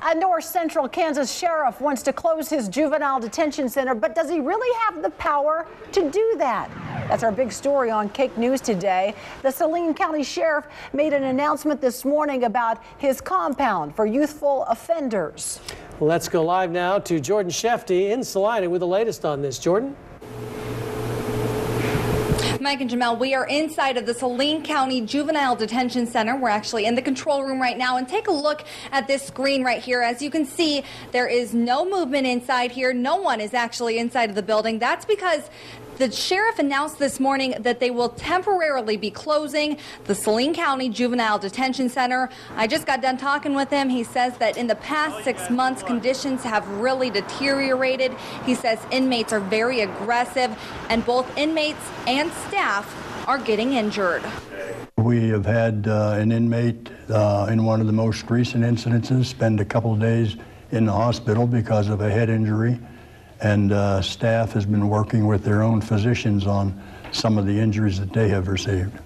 A North Central Kansas sheriff wants to close his juvenile detention center, but does he really have the power to do that? That's our big story on Cake News today. The Saline County Sheriff made an announcement this morning about his compound for youthful offenders. Let's go live now to Jordan Shefty in Salina with the latest on this. Jordan? Mike and Jamel, we are inside of the Saline County Juvenile Detention Center. We're actually in the control room right now, and take a look at this screen right here. As you can see, there is no movement inside here. No one is actually inside of the building. That's because the sheriff announced this morning that they will temporarily be closing the Saline County Juvenile Detention Center. I just got done talking with him. He says that in the past 6 months, conditions have really deteriorated. He says inmates are very aggressive, and both inmates and staff are getting injured. We have had an inmate in one of the most recent incidences spend a couple of days in the hospital because of a head injury. And staff has been working with their own physicians on some of the injuries that they have received.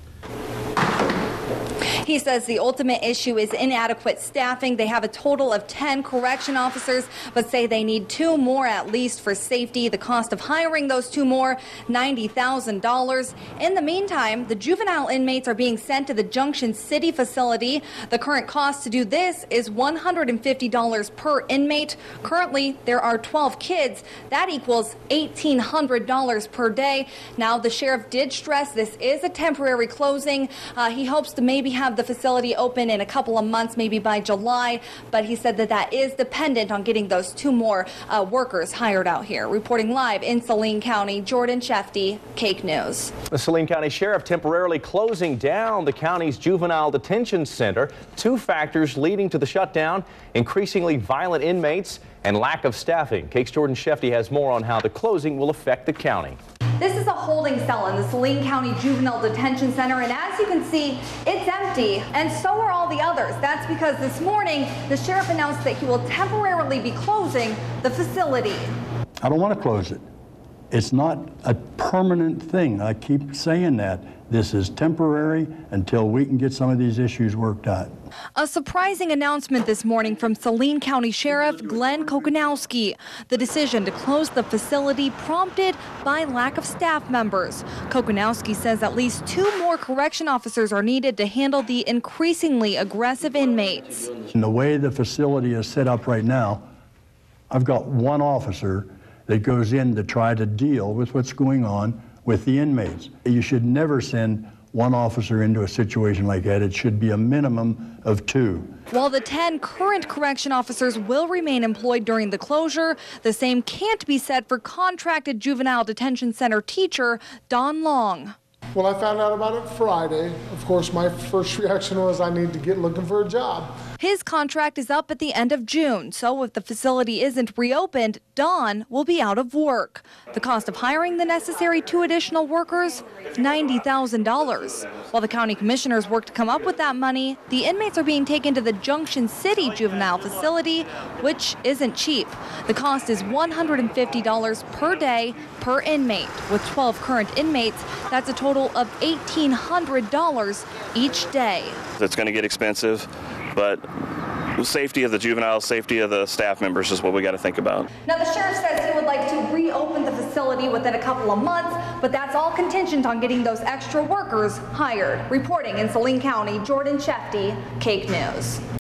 He says the ultimate issue is inadequate staffing. They have a total of 10 correction officers, but say they need 2 more at least for safety. The cost of hiring those 2 more, $90,000. In the meantime, the juvenile inmates are being sent to the Junction City facility. The current cost to do this is $150 per inmate. Currently, there are 12 kids. That equals $1,800 per day. Now, the sheriff did stress this is a temporary closing. He hopes to maybe have the facility open in a couple of months, maybe by July, but he said that that is dependent on getting those 2 more workers hired out here. Reporting live in Saline County, Jordan Shefty, Cake News. The Saline County Sheriff temporarily closing down the county's juvenile detention center. 2 factors leading to the shutdown: increasingly violent inmates and lack of staffing. Cake's Jordan Shefty has more on how the closing will affect the county. This is a holding cell in the Saline County Juvenile Detention Center, and as you can see, it's empty, and so are all the others. That's because this morning, the sheriff announced that he will temporarily be closing the facility. I don't want to close it. It's not a permanent thing. I keep saying that. This is temporary until we can get some of these issues worked out. A surprising announcement this morning from Saline County Sheriff Glenn Kokonowski. The decision to close the facility prompted by lack of staff members. Kokonowski says at least 2 more correction officers are needed to handle the increasingly aggressive inmates. In the way the facility is set up right now, I've got 1 officer that goes in to try to deal with what's going on with the inmates. You should never send 1 officer into a situation like that. It should be a minimum of 2. While the 10 current correction officers will remain employed during the closure, the same can't be said for contracted juvenile detention center teacher Don Long. When I found out about it Friday, of course, my first reaction was I need to get looking for a job. His contract is up at the end of June, so if the facility isn't reopened, Don will be out of work. The cost of hiring the necessary 2 additional workers, $90,000. While the county commissioners work to come up with that money, the inmates are being taken to the Junction City juvenile facility, which isn't cheap. The cost is $150 per day per inmate. With 12 current inmates, that's a total of $1,800 each day. It's going to get expensive, but the safety of the juveniles, safety of the staff members is what we got to think about. Now, the sheriff says he would like to reopen the facility within a couple of months, but that's all contingent on getting those extra workers hired. Reporting in Saline County, Jordan Shefty, Cake News.